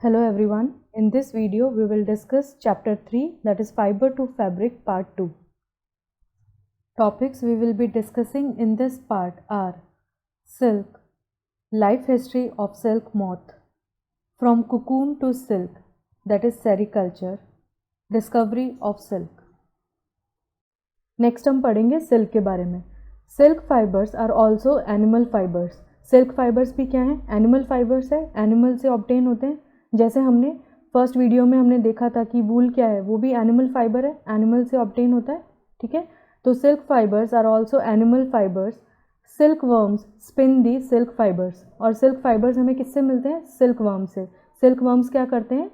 Hello everyone. In this video we will discuss chapter 3, that is fiber to fabric part 2. Topics we will be discussing in this part are silk, life history of silk moth, from cocoon to silk, that is sericulture, discovery of silk. Next हम पढ़ेंगे silk के बारे में. Silk fibres are also animal fibres. Silk fibres भी क्या हैं? Animal fibres है, animal से ऑब्टेन होते हैं. जैसे हमने फर्स्ट वीडियो में हमने देखा था कि वूल क्या है, वो भी एनिमल फाइबर है, एनिमल से ऑब्टेन होता है. ठीक है, तो silk fibres are also animal fibres. Silk worms spin the silk fibres. और सिल्क फाइबर्स हमें किससे मिलते हैं? सिल्क वर्म से. सिल्क वर्म्स क्या करते हैं?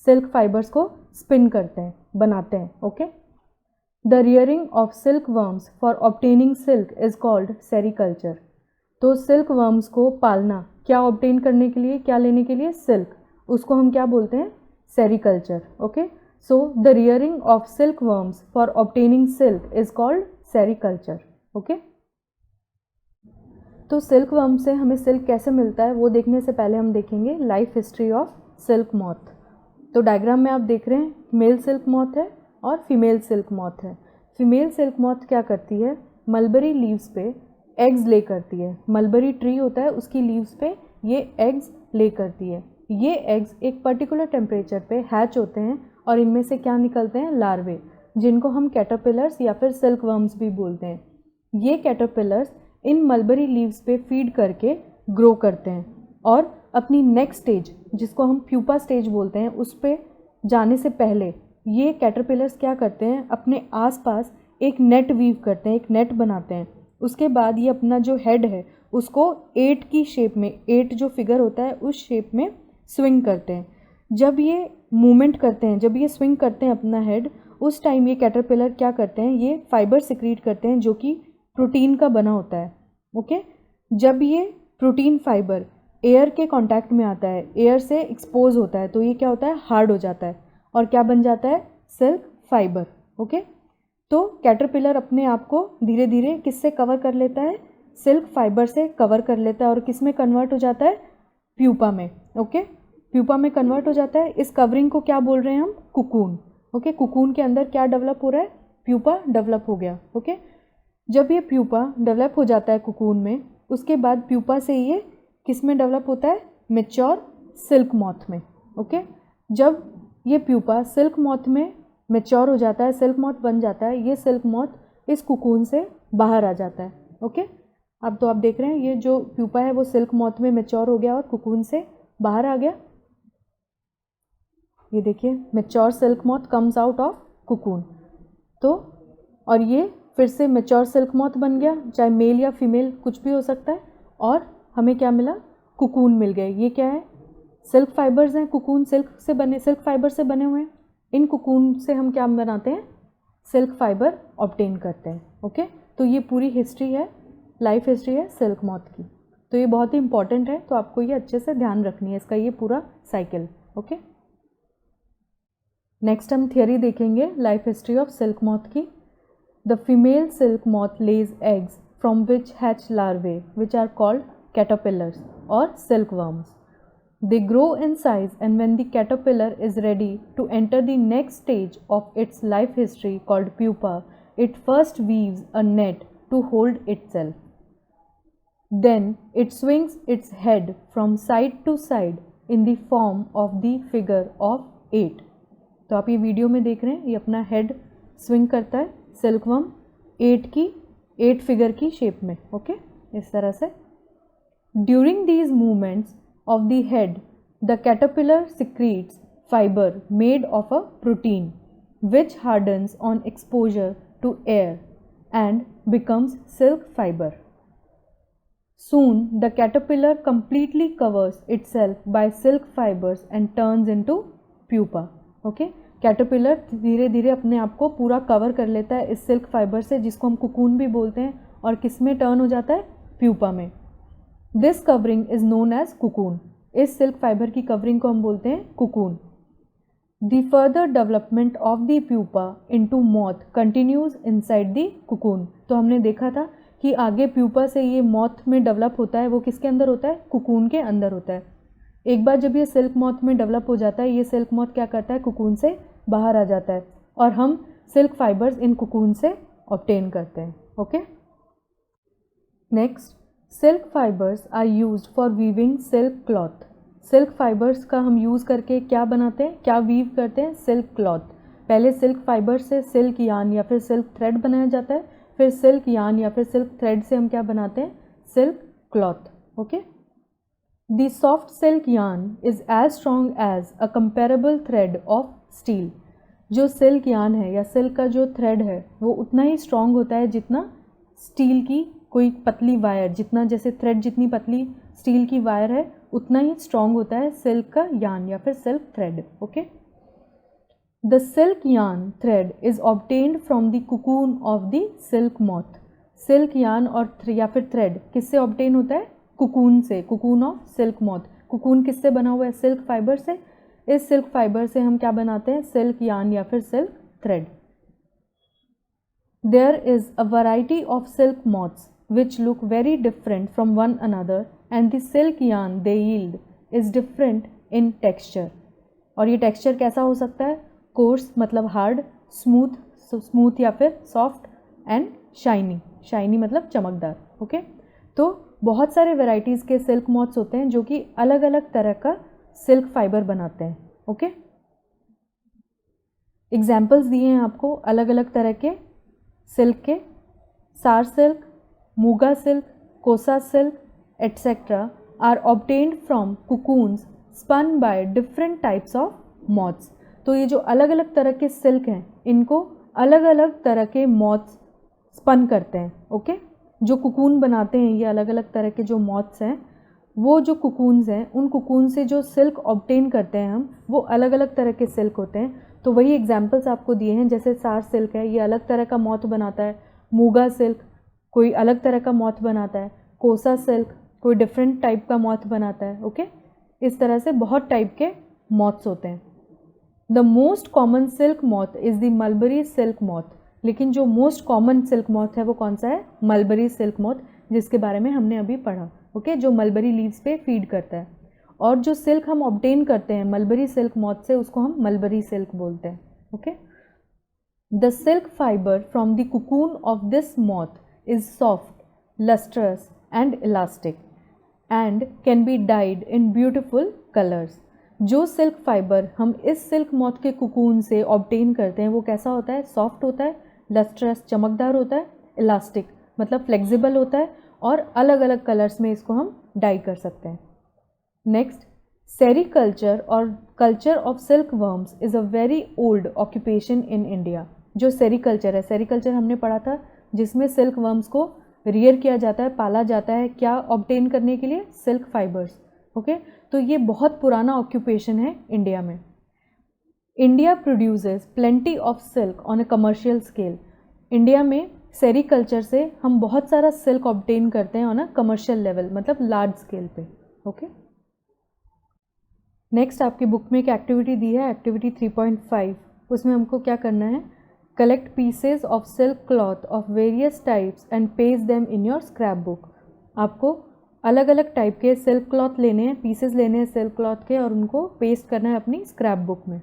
सिल्क फाइबर्स को स्पिन करते हैं, बनाते हैं. Okay. The rearing of silk worms for obtaining silk is called sericulture. तो सिल्क वर्म्स को पालना, क्या ऑब्टेन करने के लिए, क्या लेने के लिए? सिल्क. उसको हम क्या बोलते हैं? Sericulture. Okay. So the rearing of silk worms for obtaining silk is called sericulture. Okay. तो सिल्क वर्म से हमें सिल्क कैसे मिलता है वो देखने से पहले हम देखेंगे life history of silk moth. तो डायग्राम में आप देख रहे हैं मेल सिल्क मॉथ है और फीमेल सिल्क मॉथ है. फीमेल सिल्क मॉथ क्या करती है? मलबरी लीव्स पे एग्स ले करती है. मलबरी ट्री होता है, उसकी लीव्स पे ये एग्स ले करती है. ये एग्स एक पर्टिकुलर टेम्परेचर पे हैच होते हैं और इनमें से क्या निकलते हैं? लार्वे, जिनको हम कैटरपिलर्स या फिर सिल्क वर्म्स भी बोलते हैं. ये कैटरपिलर्स इन मलबरी लीव्स पे फीड करके ग्रो करते हैं और अपनी नेक्स्ट स्टेज, जिसको हम प्यूपा स्टेज बोलते हैं, उस पे जाने से पहले ये कैटरपिलर्स क्या करते हैं? अपने आसपास एक नेट वीव करते हैं, एक नेट बनाते हैं. उसके बाद ये अपना जो हेड है उसको 8 की शेप में, 8 जो फिगर होता है उस शेप में स्विंग करते हैं. जब ये मूवमेंट करते हैं, जब ये स्विंग करते हैं अपना हेड, उस टाइम ये कैटरपिलर क्या करते हैं? ये फाइबर सिक्रीट करते हैं जो कि प्रोटीन का बना होता है. ओके. जब ये प्रोटीन फाइबर एयर के कांटेक्ट में आता है, एयर से एक्सपोज होता है, तो ये क्या होता है? हार्ड हो जाता है और क्या बन जाता है? Silk fibre. ओके. तो कैटरपिलर अपने आप को धीरे धीरे किससे कवर कर लेता है? सिल्क फाइबर से कवर कर लेता है और किस में कन्वर्ट हो जाता है? प्यूपा में. ओके. प्यूपा में कन्वर्ट हो जाता है. इस कवरिंग को क्या बोल रहे हैं हम? कुकून. ओके. कुकून के अंदर क्या डेवलप हो रहा है? प्यूपा डेवलप हो गया. ओके. जब ये प्यूपा डेवलप हो जाता है कुकून में, उसके बाद प्यूपा से ये किस में डेवलप होता है? मैच्योर सिल्क मॉथ में. ओके. जब ये प्यूपा सिल्क मॉथ में मैच्योर हो जाता है, सिल्क मॉथ बन जाता है, ये सिल्क मॉथ इस कुकून से बाहर आ जाता है. ओके. अब तो आप देख रहे हैं ये जो प्यूपा है वो सिल्क मॉथ में मैच्योर हो गया और कुकून से बाहर आ गया. ये देखिए, mature silk moth comes out of cocoon. तो और ये फिर से मैच्योर सिल्क मॉथ बन गया, चाहे मेल या फीमेल कुछ भी हो सकता है, और हमें क्या मिला? कुकून मिल गए. ये क्या है? सिल्क फाइबर्स हैं. कुकून सिल्क से बने, सिल्क फाइबर से बने हुए हैं. इन कुकून से हम क्या बनाते हैं? सिल्क फाइबर ऑब्टेन करते हैं. ओके. तो ये पूरी हिस्ट्री है, लाइफ हिस्ट्री है सिल्क मॉथ की. तो ये बहुत ही इंपॉर्टेंट है, तो आपको ये अच्छे से ध्यान रखनी है, इसका ये पूरा साइकिल. ओके. नेक्स्ट हम थियरी देखेंगे life history of silk moth की. The female silk moth lays eggs from which hatch larvae which are called caterpillars और silk worms. They grow in size, and when the caterpillar is ready to enter the next stage of its life history called pupa, it first weaves a net to hold itself. Then it swings its head from side to side in the form of the figure of 8. तो आप ये video में देख रहे हैं, ये अपना head swing करता है सिल्कवर्म 8 फिगर की शेप में. ओके. इस तरह से. During these movements of the head, the caterpillar secretes fiber made of a protein which hardens on exposure to air and becomes silk fiber. Soon the caterpillar completely covers itself by silk fibers and turns into pupa. Okay? Caterpillar धीरे धीरे अपने आप को पूरा cover कर लेता है इस सिल्क फाइबर से, जिसको हम कुकून भी बोलते हैं, और किस में टर्न हो जाता है? प्यूपा में. This covering is known as cocoon. इस सिल्क फाइबर की कवरिंग को हम बोलते हैं cocoon. The further development of the pupa into moth continues inside the cocoon. तो हमने देखा था कि आगे प्यूपा से ये मॉथ में डेवलप होता है, वो किसके अंदर होता है? कुकून के अंदर होता है. एक बार जब ये सिल्क मॉथ में डेवलप हो जाता है, ये सिल्क मॉथ क्या करता है, कुकून से बाहर आ जाता है और हम सिल्क फाइबर्स इन कुकून से ऑब्टेन करते हैं। Okay, next, silk fibres are used for weaving silk cloth. Silk fibres का हम यूज़ करके क्या बनाते हैं, क्या वीव करते हैं, सिल्क क्लॉथ। पहले सिल्क फाइबर से सिल्क यार्न या फिर सिल्क थ्रेड बनाया जाता है, फिर सिल्क यार्न या फिर सिल्क थ्रेड से हम क्या बनाते हैं, silk cloth. Okay, the soft silk yarn is as strong as a comparable thread of steel. जो सिल्क यार्न है या सिल्क का जो थ्रेड है वो उतना ही स्ट्रॉन्ग होता है जितना स्टील की कोई पतली वायर, जितना जैसे थ्रेड जितनी पतली स्टील की वायर है उतना ही स्ट्रॉन्ग होता है सिल्क का यार्न या फिर silk thread. Okay, the silk yarn thread is obtained from the cocoon of the silk moth. Silk yarn और या फिर थ्रेड किससे ऑब्टेन होता है, कुकून से, cocoon of silk moth. Cocoon किससे बना हुआ है, सिल्क फाइबर से। इस सिल्क फाइबर से हम क्या बनाते हैं, सिल्क यार्न या फिर silk thread. There is a variety of silk moths which look very different from one another and the silk yarn they yield is different in texture। और ये टेक्सचर कैसा हो सकता है, कोर्स मतलब हार्ड, स्मूथ या फिर सॉफ्ट, एंड शाइनी, शाइनी मतलब चमकदार। ओके, तो बहुत सारे वेराइटीज़ के सिल्क मॉथ्स होते हैं जो कि अलग अलग तरह का सिल्क फाइबर बनाते हैं। ओके, एग्जाम्पल्स दिए हैं आपको अलग अलग तरह के सिल्क के, सार silk, muga silk, kosa silk etcetera are obtained from cocoons spun by different types of moths. तो ये जो अलग अलग तरह के सिल्क हैं इनको अलग अलग तरह के मॉथ्स स्पन करते हैं। ओके, जो कुकून बनाते हैं ये अलग अलग तरह के जो मॉथ्स हैं, वो जो कुकून्स हैं उन कुकून से जो सिल्क ऑब्टेन करते हैं हम, वो अलग अलग तरह के सिल्क होते हैं। तो वही एग्जाम्पल्स आपको दिए हैं, जैसे सार सिल्क है ये अलग तरह का मॉथ बनाता है, मूगा सिल्क कोई अलग तरह का मॉथ बनाता है, कोसा सिल्क कोई डिफरेंट टाइप का मॉथ बनाता है। ओके, इस तरह से बहुत टाइप के मॉथ्स होते हैं। The most common silk moth is the mulberry silk moth. लेकिन जो मोस्ट कॉमन सिल्क मॉथ है वो कौन सा है, मलबरी सिल्क मॉथ, जिसके बारे में हमने अभी पढ़ा। ओके, जो मलबरी लीव्स पे फीड करता है। और जो सिल्क हम ऑब्टेन करते हैं मलबरी सिल्क मॉथ से उसको हम मलबरी सिल्क बोलते हैं। Okay, the silk fibre from the cocoon of this moth is soft, lustrous and elastic and can be died in beautiful colours. जो सिल्क फाइबर हम इस सिल्क मॉथ के cocoon से ऑब्टेन करते हैं वो कैसा होता है, सॉफ्ट होता है, लस्ट्रस चमकदार होता है, इलास्टिक मतलब फ्लेक्सिबल होता है, और अलग अलग कलर्स में इसको हम डाई कर सकते हैं। नेक्स्ट, सेरीकल्चर और culture of silk worms is a very old occupation in India. जो सेरीकल्चर है, सेरीकल्चर हमने पढ़ा था जिसमें सिल्क वर्म्स को रियर किया जाता है, पाला जाता है, क्या ऑब्टेन करने के लिए, सिल्क फाइबर्स। ओके, तो ये बहुत पुराना ऑक्यूपेशन है इंडिया में। India produces plenty of silk on a commercial scale. India में सेरीकल्चर से हम बहुत सारा सिल्क ऑब्टेन करते हैं ऑन अ कमर्शियल लेवल, मतलब लार्ज स्केल पे। ओके, नेक्स्ट आपकी बुक में एक एक्टिविटी दी है, एक्टिविटी 3.5। उसमें हमको क्या करना है, collect pieces of silk cloth of various types and paste them in your scrap book. आपको अलग अलग टाइप के सिल्क क्लॉथ लेने हैं, पीसेज लेने हैं सिल्क क्लॉथ के, और उनको पेस्ट करना है अपनी स्क्रैप बुक में।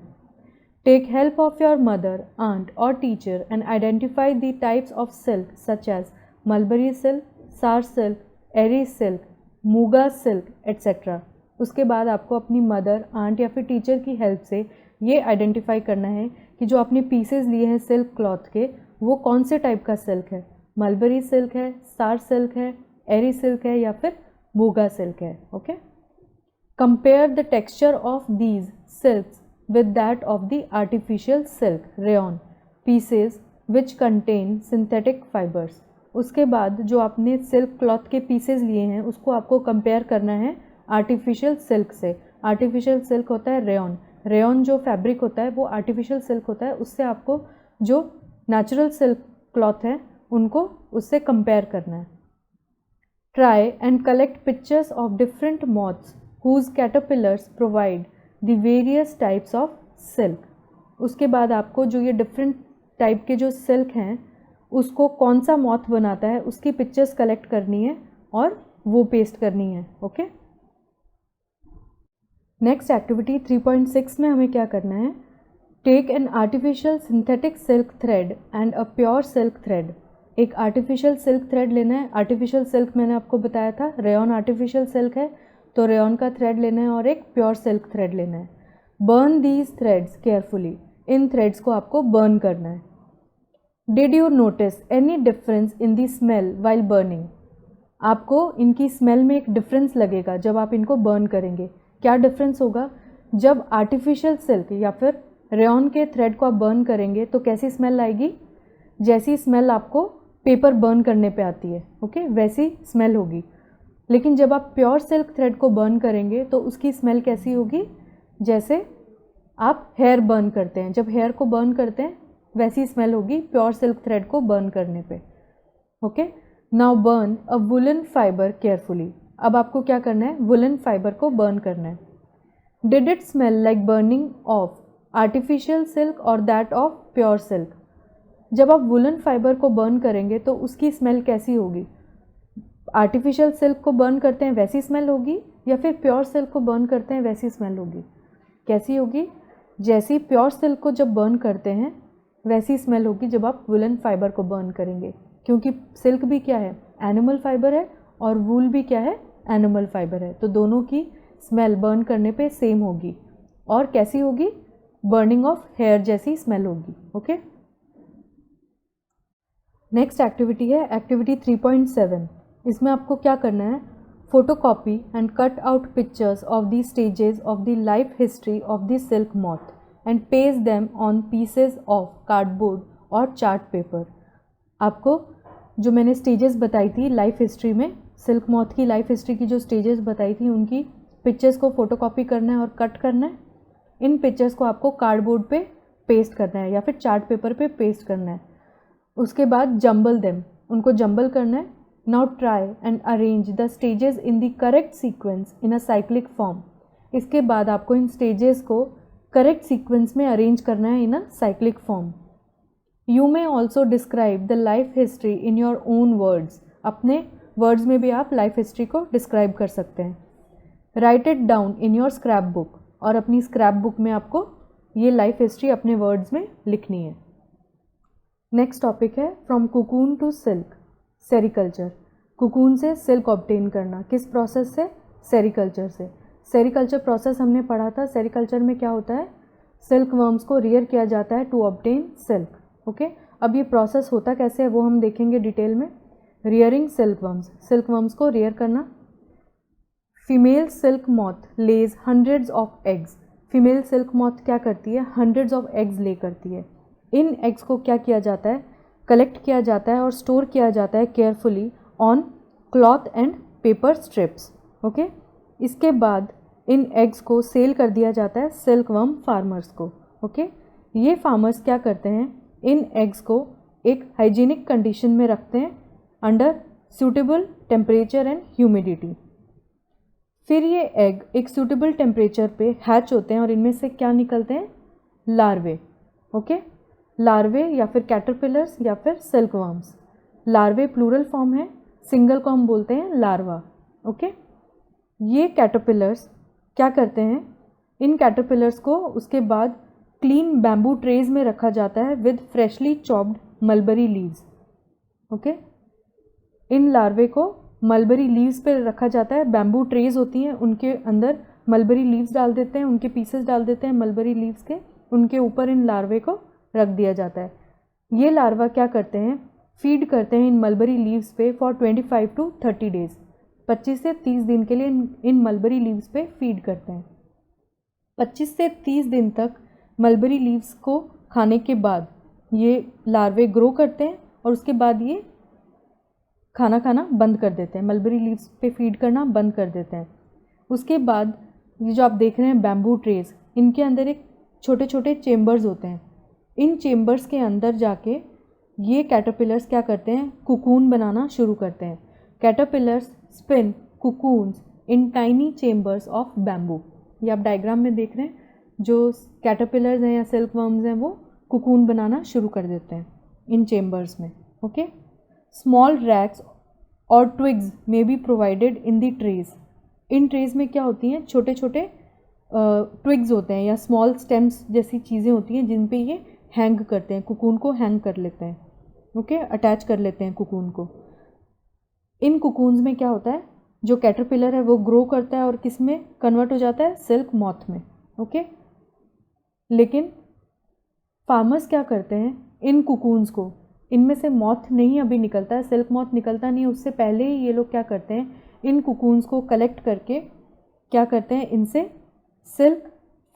Take help of your mother, aunt और teacher and identify the types of silk such as mulberry silk, सार silk, eri silk, muga silk etcetera. उसके बाद आपको अपनी मदर, आंट या फिर टीचर की हेल्प से ये आइडेंटिफाई करना है कि जो आपने पीसेज लिए हैं सिल्क क्लॉथ के वो कौन से टाइप का सिल्क है, मलबरी सिल्क है, सार सिल्क है, एरी सिल्क है या फिर मूगा सिल्क है। Okay, compare the texture of these silks with that of the artificial silk rayon pieces which contain synthetic fibers। उसके बाद जो आपने सिल्क क्लॉथ के पीसेज लिए हैं उसको आपको कंपेयर करना है आर्टिफिशियल सिल्क से। आर्टिफिशियल सिल्क होता है रेयन, रेयन जो फैब्रिक होता है वो आर्टिफिशियल सिल्क होता है, उससे आपको जो नेचुरल सिल्क क्लॉथ है उनको उससे कंपेयर करना है। Try and collect pictures of different moths whose caterpillars provide the various types of silk. उसके बाद आपको जो ये डिफरेंट टाइप के जो सिल्क हैं उसको कौन सा मॉथ बनाता है उसकी पिक्चर्स कलेक्ट करनी है और वो पेस्ट करनी है। ओके, नेक्स्ट एक्टिविटी 3.6 में हमें क्या करना है, take an artificial synthetic silk thread and a pure silk thread. एक आर्टिफिशियल सिल्क थ्रेड लेना है। आर्टिफिशियल सिल्क मैंने आपको बताया था, रेयॉन आर्टिफिशियल सिल्क है, तो रेयॉन का थ्रेड लेना है और एक प्योर सिल्क थ्रेड लेना है। Burn these threads carefully, in threads को आपको बर्न करना है। Did you notice any difference in the smell while burning, आपको इनकी स्मेल में एक डिफरेंस लगेगा जब आप इनको बर्न करेंगे। क्या डिफरेंस होगा, जब आर्टिफिशियल सिल्क या फिर रेयॉन के थ्रेड को आप बर्न करेंगे तो कैसी स्मेल आएगी, जैसी स्मेल आपको पेपर बर्न करने पे आती है, ओके, वैसी स्मेल होगी। लेकिन जब आप प्योर सिल्क थ्रेड को बर्न करेंगे तो उसकी स्मेल कैसी होगी, जैसे आप हेयर बर्न करते हैं, जब हेयर को बर्न करते हैं वैसी स्मेल होगी प्योर सिल्क थ्रेड को बर्न करने पे, ओके। नाउ बर्न अ वुलन फाइबर केयरफुली, अब आपको क्या करना है, वुलन फाइबर को बर्न करना है। Did it smell like burning of artificial silk और दैट ऑफ प्योर सिल्क, जब आप वुलन फाइबर को बर्न करेंगे तो उसकी स्मेल कैसी होगी, आर्टिफिशियल सिल्क को बर्न करते हैं वैसी स्मेल होगी या फिर प्योर सिल्क को बर्न करते हैं वैसी स्मेल होगी, कैसी होगी, जैसी प्योर सिल्क को जब बर्न करते हैं वैसी स्मेल होगी जब आप वुलन फाइबर को बर्न करेंगे, क्योंकि सिल्क भी क्या है, एनिमल फाइबर है, और वूल भी क्या है, एनिमल फाइबर है, तो दोनों की स्मेल बर्न करने पे सेम होगी। और कैसी होगी, बर्निंग ऑफ हेयर जैसी स्मेल होगी, ओके। नेक्स्ट एक्टिविटी है एक्टिविटी 3.7, इसमें आपको क्या करना है, photocopy and cut out pictures of the stages of the life history of the silk moth and paste them on pieces of cardboard और chart paper. आपको जो मैंने स्टेजेस बताई थी लाइफ हिस्ट्री में, सिल्क मॉथ की लाइफ हिस्ट्री की जो स्टेजेस बताई थी उनकी पिक्चर्स को फोटोकॉपी करना है और कट करना है। इन पिक्चर्स को आपको कार्डबोर्ड पे पेस्ट करना है या फिर चार्ट पेपर पे पेस्ट करना है। उसके बाद जंबल देम, उनको जंबल करना है। Now try and arrange the stages in the correct sequence in a cyclic form, इसके बाद आपको इन स्टेजेस को करेक्ट सीक्वेंस में अरेंज करना है in a cyclic form. You may also describe the life history in your own words, अपने words में भी आप लाइफ हिस्ट्री को डिस्क्राइब कर सकते हैं। Right it down in your scrap book, और अपनी स्क्रैप बुक में आपको ये लाइफ हिस्ट्री अपने वर्ड्स में लिखनी है। नेक्स्ट टॉपिक है from cocoon to silk, sericulture. Cocoon से सिल्क ऑब्टेन करना, किस प्रोसेस से, सेरीकल्चर से। सेरीकल्चर प्रोसेस हमने पढ़ा था। सेरीकल्चर में क्या होता है, सिल्क वर्म्स को रियर किया जाता है टू ऑब्टेन सिल्क, ओके। अब ये प्रोसेस होता कैसे है वो हम देखेंगे डिटेल में। Rearing silk worms, silk worms को रियर करना। Female silk moth lays hundreds of eggs, female silk moth क्या करती है, हंड्रेड्स ऑफ एग्स ले करती है। इन एग्स को क्या किया जाता है, कलेक्ट किया जाता है और स्टोर किया जाता है carefully on cloth and paper strips, okay. इसके बाद इन एग्स को सेल कर दिया जाता है सिल्क वर्म फार्मर्स को, ओके। ये फार्मर्स क्या करते हैं, इन एग्स को एक हाइजीनिक कंडीशन में रखते हैं under suitable temperature and humidity. फिर ये एग एक सूटेबल टेम्परेचर पे हैच होते हैं और इनमें से क्या निकलते हैं, लार्वे, ओके। लार्वे या फिर कैटरपिलर्स या फिर सिल्क वर्म्स। लार्वे प्लूरल फॉर्म है, सिंगल को हम बोलते हैं लार्वा, ओके। ये कैटरपिलर्स क्या करते हैं, इन कैटरपिलर्स को उसके बाद क्लीन बैम्बू ट्रेज में रखा जाता है with freshly chopped mulberry leaves, okay. इन लार्वे को मलबरी लीव्स पे रखा जाता है, बैम्बू ट्रेज होती हैं उनके अंदर मलबरी लीव्स डाल देते हैं, उनके पीसेस डाल देते हैं मलबरी लीव्स के, उनके ऊपर इन लार्वे को रख दिया जाता है। ये लार्वा क्या करते हैं, फीड करते हैं इन मलबरी लीव्स पे फॉर 25 to 30 डेज, 25 से 30 दिन के लिए इन मलबरी लीव्स पे फीड करते हैं। 25 से 30 दिन तक मलबरी लीव्स को खाने के बाद ये लार्वे ग्रो करते हैं और उसके बाद ये खाना खाना बंद कर देते हैं, मलबरी लीव्स पे फीड करना बंद कर देते हैं। उसके बाद ये जो आप देख रहे हैं बैम्बू ट्रेज, इनके अंदर एक छोटे छोटे चेम्बर्स होते हैं। इन चेम्बर्स के अंदर जाके ये कैटरपिलर्स क्या करते हैं, कुकून बनाना शुरू करते हैं। Caterpillars spin cocoons in tiny chambers of bamboo. ये आप डायग्राम में देख रहे हैं, जो कैटरपिलर्स हैं या सिल्क वर्म्स हैं वो कुकून बनाना शुरू कर देते हैं इन चेम्बर्स में, ओके। स्मॉल रैक्स और twigs may be provided in the trays. इन ट्रेज में क्या होती हैं, छोटे छोटे ट्विग्स होते हैं या स्मॉल स्टेम्स जैसी चीज़ें होती हैं जिन पे ये हैंग करते हैं, कुकून को हैंग कर लेते हैं, ओके, अटैच कर लेते हैं कुकून को। इन कुकून्स में क्या होता है, जो कैटरपिलर है वो ग्रो करता है और किस में कन्वर्ट हो जाता है, सिल्क मॉथ में, ओके। लेकिन फार्मर्स क्या करते हैं, इन कुकून्स को, इनमें से मॉथ नहीं अभी निकलता है, सिल्क मॉथ निकलता नहीं, उससे पहले ही ये लोग क्या करते हैं, इन कुकून्स को कलेक्ट करके क्या करते हैं, इनसे सिल्क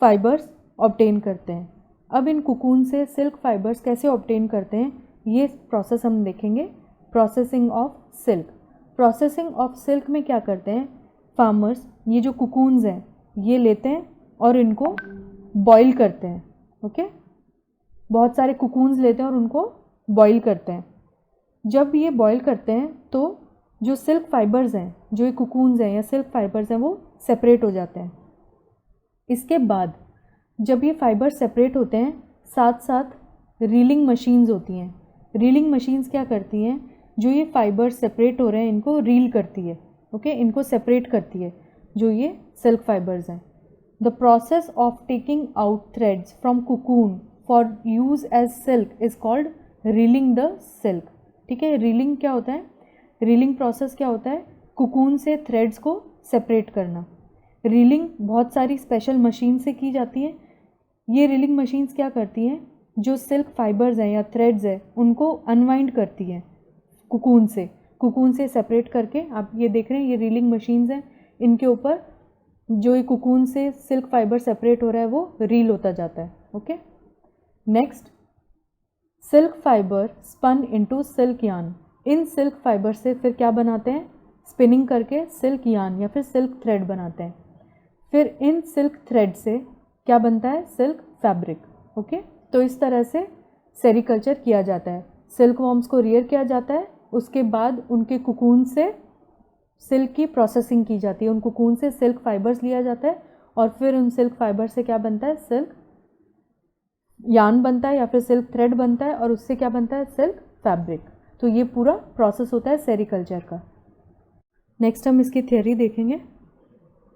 फाइबर्स ऑब्टेन करते हैं। अब इन कुकून से सिल्क फाइबर्स कैसे ऑब्टेन करते हैं, ये प्रोसेस हम देखेंगे, processing of silk. Processing of silk में क्या करते हैं फार्मर्स, ये जो कुकून्स हैं ये लेते हैं और इनको बॉईल करते हैं, ओके। बहुत सारे कुकून्स लेते हैं और उनको बॉईल करते हैं। जब ये बॉईल करते हैं तो जो सिल्क फाइबर्स हैं, जो ये कुकून्स हैं या सिल्क फाइबर्स हैं, वो सेपरेट हो जाते हैं। इसके बाद जब ये फाइबर सेपरेट होते हैं, साथ साथ रीलिंग मशीन्स होती हैं। रीलिंग मशीन्स क्या करती हैं, जो ये फाइबर सेपरेट हो रहे हैं इनको रील करती है, ओके, इनको सेपरेट करती है जो ये सिल्क फाइबर्स हैं। The process of taking out threads from cocoon for use as silk is called reeling the silk, ठीक है। रीलिंग क्या होता है, रीलिंग प्रोसेस क्या होता है, कुकून से थ्रेड्स को सेपरेट करना। रीलिंग बहुत सारी स्पेशल मशीन से की जाती है। ये रीलिंग मशीन्स क्या करती हैं, जो सिल्क फाइबर्स हैं या थ्रेड्स हैं उनको अनवाइंड करती हैं कुकून से सेपरेट करके। आप ये देख रहे हैं, ये रीलिंग मशीन्स हैं, इनके ऊपर जो ये कुकून से सिल्क फाइबर सेपरेट हो रहा है वो रील होता जाता है, okay. Next, silk fibre spun into silk yarn. इन सिल्क फाइबर से फिर क्या बनाते हैं, स्पिनिंग करके सिल्क यार्न या फिर सिल्क थ्रेड बनाते हैं। फिर इन सिल्क थ्रेड से क्या बनता है, सिल्क फैब्रिक, ओके। तो इस तरह से सेरीकल्चर किया जाता है। सिल्क वॉर्म्स को रियर किया जाता है, उसके बाद उनके कुकून से सिल्क की प्रोसेसिंग की जाती है। उन कुकून से सिल्क फाइबर्स लिया जाता है और फिर उन सिल्क फाइबर से क्या बनता है, सिल्क यार्न बनता है या फिर सिल्क थ्रेड बनता है और उससे क्या बनता है, सिल्क फैब्रिक। तो ये पूरा प्रोसेस होता है सेरीकल्चर का। नेक्स्ट हम इसकी थियोरी देखेंगे।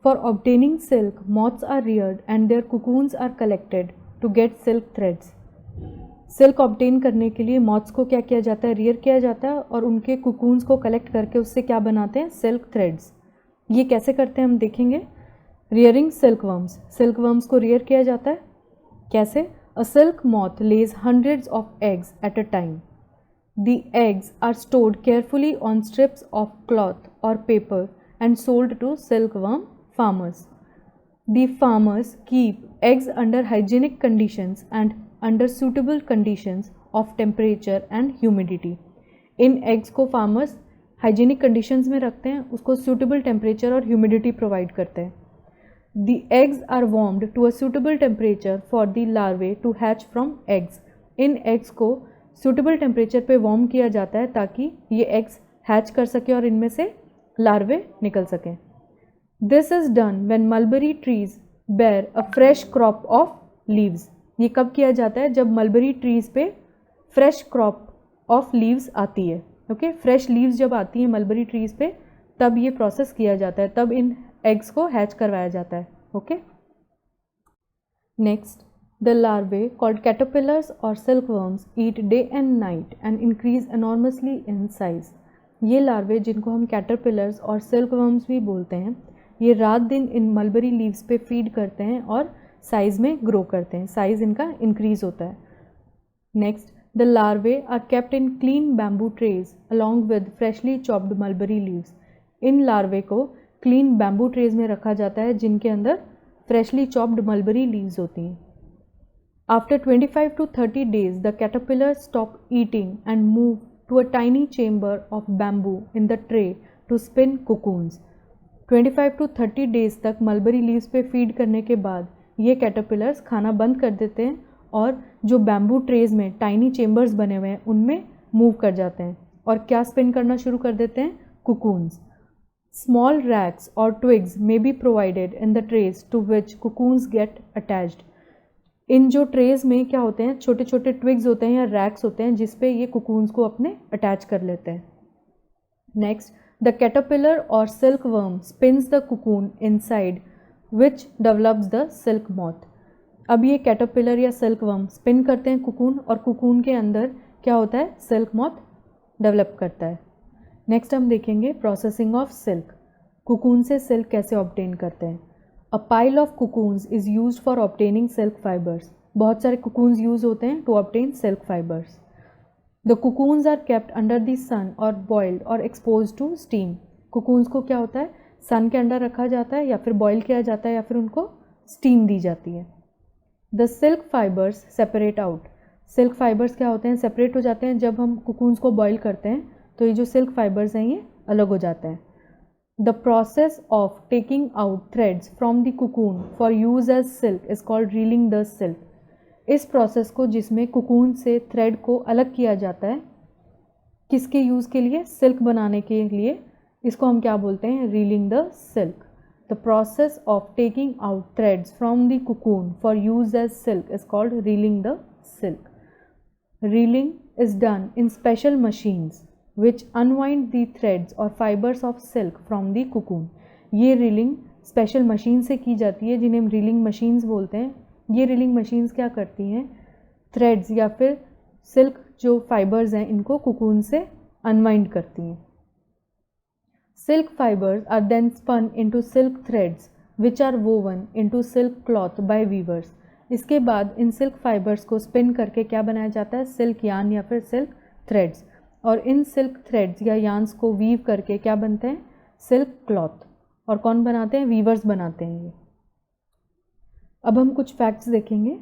For obtaining silk, moths are reared and their cocoons are collected to get silk threads. Silk obtain करने के लिए मॉथ्स को क्या किया जाता है, रियर किया जाता है और उनके कुकून्स को कलेक्ट करके उससे क्या बनाते हैं, सिल्क थ्रेड्स। ये कैसे करते हैं हम देखेंगे। Rearing silk worms, silk worms को रियर किया जाता है कैसे, a silk moth lays hundreds of eggs at a time. The eggs are stored carefully on strips of cloth or paper and sold to silkworm farmers. The farmers keep eggs under hygienic conditions and under suitable conditions of temperature and humidity. In eggs को farmers hygienic conditions में रखते हैं, उसको suitable temperature और humidity provide करते हैं। The eggs are warmed to a suitable temperature for the larvae to hatch from eggs. In eggs को suitable temperature पे वार्म किया जाता है ताकि ये एग्स हैच कर सके और इनमें से लार्वे निकल सकें। This is done when mulberry trees bear a fresh crop of leaves. ये कब किया जाता है, जब मलबरी ट्रीज पे फ्रेश क्रॉप ऑफ लीव्स आती है, ओके। फ्रेश लीव्स जब आती हैं मलबरी ट्रीज पे तब ये प्रोसेस किया जाता है, तब इन एग्स को हैच करवाया जाता है, okay. Next, the larvae called caterpillars or silkworms eat day and night and increase enormously in size. ये लार्वे जिनको हम कैटरपिलर्स और सिल्कवर्म्स भी बोलते हैं, ये रात दिन इन मलबरी लीव्स पे फीड करते हैं और साइज़ में ग्रो करते हैं, साइज़ इनका इंक्रीज़ होता है। Next, the larvae are kept in clean bamboo trays along with freshly chopped mulberry leaves. इन लार्वे को क्लीन बैम्बू ट्रेज में रखा जाता है जिनके अंदर फ्रेशली चॉप्ड मलबरी लीव्स होती हैं। After 25 to 30 days, the caterpillars stop eating and move to a tiny chamber of bamboo in the tray to spin cocoons. 25 to 30 days तक मलबरी लीव्स पे फीड करने के बाद ये कैटरपिलर्स खाना बंद कर देते हैं और जो बैम्बू ट्रेज में टाइनी चेम्बर्स बने हुए हैं उनमें मूव कर जाते हैं और क्या स्पिन करना शुरू कर देते हैं, cocoons. Small racks or twigs may be provided in the trays to which cocoons get attached. इन जो ट्रेज में क्या होते हैं, छोटे छोटे ट्विग्स होते हैं या रैक्स होते हैं जिस पे ये कुकून्स को अपने अटैच कर लेते हैं। Next, the caterpillar or silk worm spins the cocoon inside which develops the silk moth. अब ये कैटरपिलर या सिल्क वर्म स्पिन करते हैं कुकून, और कुकून के अंदर क्या होता है, सिल्क मॉथ डेवलप करता है। नेक्स्ट हम देखेंगे प्रोसेसिंग ऑफ सिल्क। कुकून से सिल्क कैसे ऑब्टेन करते हैं। A pile of cocoons is used for obtaining silk fibres. बहुत सारे कुकून्स यूज होते हैं to obtain silk fibres. The cocoons are kept under the sun और बॉइल्ड और एक्सपोज टू स्टीम। कुकून्स को क्या होता है, सन के अंडर रखा जाता है या फिर बॉयल किया जाता है या फिर उनको स्टीम दी जाती है। The silk fibres separate out. Silk fibres क्या होते हैं, सेपरेट हो जाते हैं जब हम कुकून्स को बॉयल करते हैं, तो ये जो सिल्क फाइबर्स हैं ये अलग हो जाते हैं। The process of taking out threads from the cocoon for use as silk is called reeling the silk. इस प्रोसेस को, जिसमें कुकून से थ्रेड को अलग किया जाता है, किसके यूज़ के लिए, सिल्क बनाने के लिए, इसको हम क्या बोलते हैं, reeling the silk. The process of taking out threads from the cocoon for use as silk is called reeling the silk. Reeling is done in special machines which unwind the threads or fibers of silk from the cocoon. ये reeling special machine से की जाती है जिन्हें हम railing machines बोलते हैं। ये रीलिंग मशीन्स क्या करती हैं, थ्रेड्स या फिर सिल्क जो फाइबर्स हैं इनको कुकून से अनवाइंड करती हैं। Silk fibers are then spun into silk threads which are woven into silk cloth by weavers. इसके बाद इन सिल्क फाइबर्स को स्पिन करके क्या बनाया जाता है, सिल्क यान या फिर सिल्क थ्रेड्स। और इन सिल्क थ्रेड्स या यान्स को वीव करके क्या बनते हैं, सिल्क क्लॉथ। और कौन बनाते हैं, वीवर्स बनाते हैं ये। अब हम कुछ फैक्ट्स देखेंगे।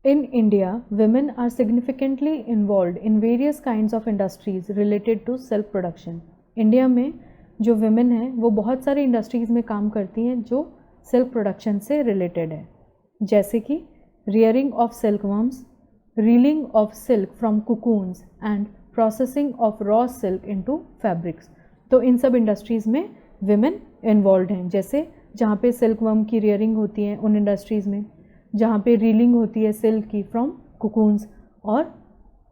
In India women are significantly involved in various kinds of industries related to silk production. India में जो women हैं वो बहुत सारी इंडस्ट्रीज़ में काम करती हैं जो सिल्क प्रोडक्शन से रिलेटेड है, जैसे कि rearing of silkworms, reeling of silk from cocoons and processing of raw silk into fabrics. तो इन सब इंडस्ट्रीज़ में women इन्वॉल्व हैं, जैसे जहाँ पे सिल्कवर्म की rearing होती है उन इंडस्ट्रीज़ में, जहाँ पे रीलिंग होती है सिल्क की फ्रॉम कुकून्स, और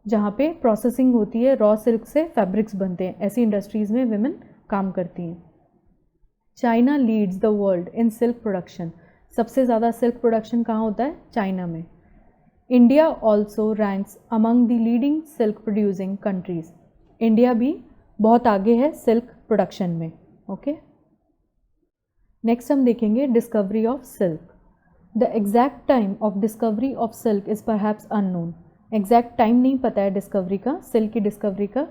जहाँ पे प्रोसेसिंग होती है रॉ सिल्क से फैब्रिक्स बनते हैं, ऐसी इंडस्ट्रीज़ में विमेन काम करती हैं। China leads the world in silk production. सबसे ज़्यादा सिल्क प्रोडक्शन कहाँ होता है, चाइना में। India also ranks among the leading silk producing countries. India भी बहुत आगे है सिल्क प्रोडक्शन में। ओके, नेक्स्ट हम देखेंगे discovery of silk. The exact time of discovery of silk is perhaps unknown. Exact time नहीं पता है डिस्कवरी का, सिल्क की डिस्कवरी का।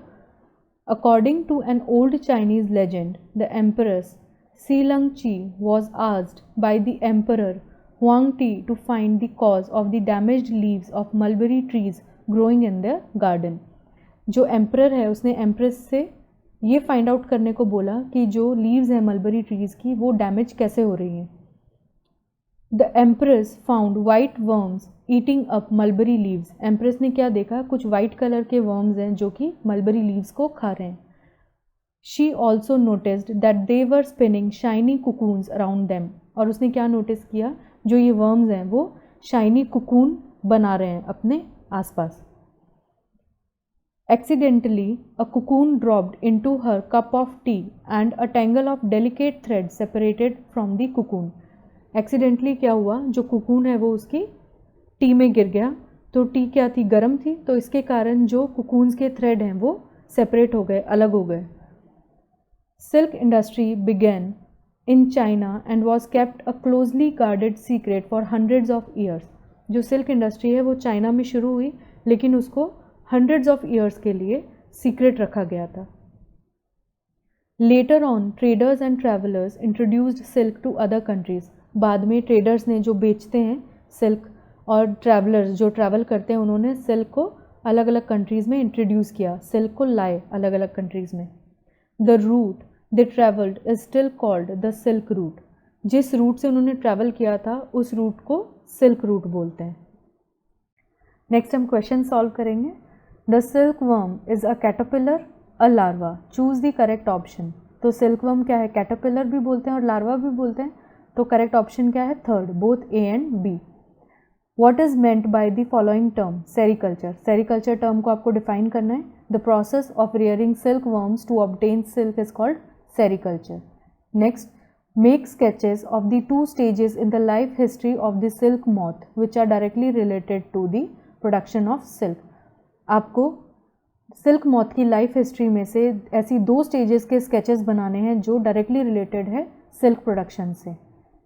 According to an old Chinese legend, the empress Xilingshi was asked by the emperor Huangdi to find the cause of the damaged leaves of mulberry trees growing in the garden. जो emperor है उसने empress से ये find out करने को बोला कि जो लीव्स हैं मलबरी ट्रीज़ की वो डैमेज कैसे हो रही हैं। The empress found white worms eating up mulberry leaves. Empress ने क्या देखा, कुछ वाइट कलर के वर्म्स हैं जो कि मलबरी लीव्स को खा रहे हैं। She also noticed that they were spinning shiny cocoons around them. और उसने क्या नोटिस किया, जो ये वर्म्स हैं वो शाइनी कुकून बना रहे हैं अपने आसपास। Accidentally, a cocoon dropped into her cup of tea and a tangle of delicate thread separated from the cocoon. Accidentally क्या हुआ, जो कुकून है वो उसकी टी में गिर गया। तो टी क्या थी, गर्म थी, तो इसके कारण जो कुकून्स के थ्रेड हैं वो सेपरेट हो गए, अलग हो गए। Silk industry began in China and was kept a closely guarded secret for hundreds of years. जो सिल्क इंडस्ट्री है वो चाइना में शुरू हुई, लेकिन उसको हंड्रेड्स ऑफ ईयर्स के लिए सीक्रेट रखा गया था। Later on traders and travellers introduced silk to other countries. बाद में ट्रेडर्स ने, जो बेचते हैं सिल्क, और ट्रैवलर्स जो ट्रैवल करते हैं, उन्होंने सिल्क को अलग अलग कंट्रीज़ में इंट्रोड्यूस किया, सिल्क को लाए अलग अलग कंट्रीज़ में। The route they travelled is still called the silk route. जिस रूट से उन्होंने ट्रैवल किया था उस रूट को सिल्क रूट बोलते हैं। नेक्स्ट हम क्वेश्चन सॉल्व करेंगे। The silkworm is a caterpillar, a larva, choose the correct option. तो सिल्कवर्म क्या है, कैटरपिलर भी बोलते हैं और लार्वा भी बोलते हैं, तो करेक्ट ऑप्शन क्या है, third, both A and B. What is meant by the following term, sericulture. Sericulture term को आपको डिफाइन करना है। The process of rearing silk worms to obtain silk is called sericulture. Next, Make sketches of the 2 stages in the life history of the silk moth which are directly related to the production of silk. आपको silk moth की life history में से ऐसी 2 stages के sketches बनाने हैं जो directly related है सिल्क प्रोडक्शन से.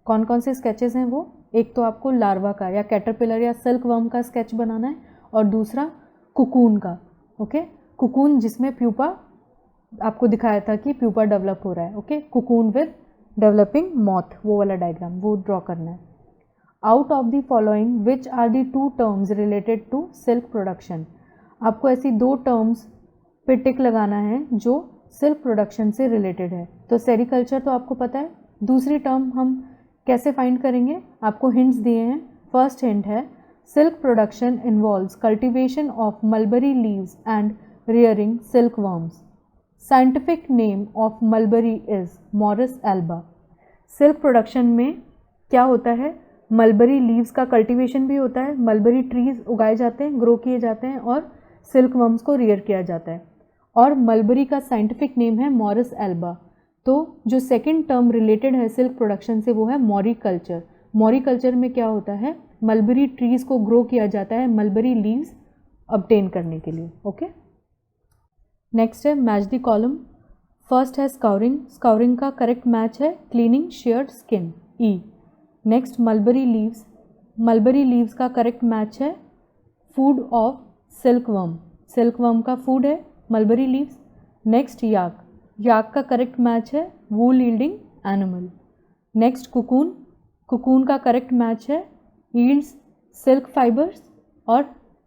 कौन कौन से स्केचेस हैं वो? एक तो आपको लार्वा का या कैटरपिलर या सिल्क वर्म का स्केच बनाना है और दूसरा कुकून का. ओके, कुकून जिसमें प्यूपा आपको दिखाया था कि प्यूपा डेवलप हो रहा है. Okay, cocoon with developing moth, वो वाला डायग्राम वो ड्रॉ करना है. Out of the following which are the 2 terms related to silk production. आपको ऐसी 2 टर्म्स पे टिक लगाना है जो सिल्क प्रोडक्शन से रिलेटेड है. तो सेरिकल्चर तो आपको पता है. दूसरी टर्म हम कैसे फाइंड करेंगे? आपको हिंट्स दिए हैं. फर्स्ट हिंट है silk production involves cultivation of mulberry leaves and rearing silk worms. Scientific name of mulberry is Morris Elba. Silk production में क्या होता है? मलबरी लीव्स का कल्टीवेशन भी होता है, मलबरी ट्रीज उगाए जाते हैं, ग्रो किए जाते हैं और सिल्क वर्म्स को रियर किया जाता है. और मलबरी का साइंटिफिक नेम है मॉरिस एल्बा. तो जो सेकंड टर्म रिलेटेड है सिल्क प्रोडक्शन से वो है मॉरिकल्चर. मॉरिकल्चर में क्या होता है? मलबरी ट्रीज को ग्रो किया जाता है मलबरी लीव्स ऑब्टेन करने के लिए. ओके, नेक्स्ट है मैच द कॉलम. फर्स्ट है स्काउरिंग. स्काउरिंग का करेक्ट मैच है cleaning sheared skin, E. Next mulberry leaves. Mulberry leaves का करेक्ट मैच है food of silk worm. Silk worm का फूड है mulberry leaves. Next yak. Yak का correct match है wool yielding animal. Next cocoon. Cocoon का correct match है yields silk fibres और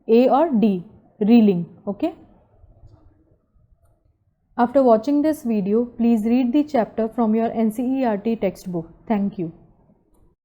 A और D reeling. Okay. After watching this video, please read the chapter from your NCERT textbook. Thank you.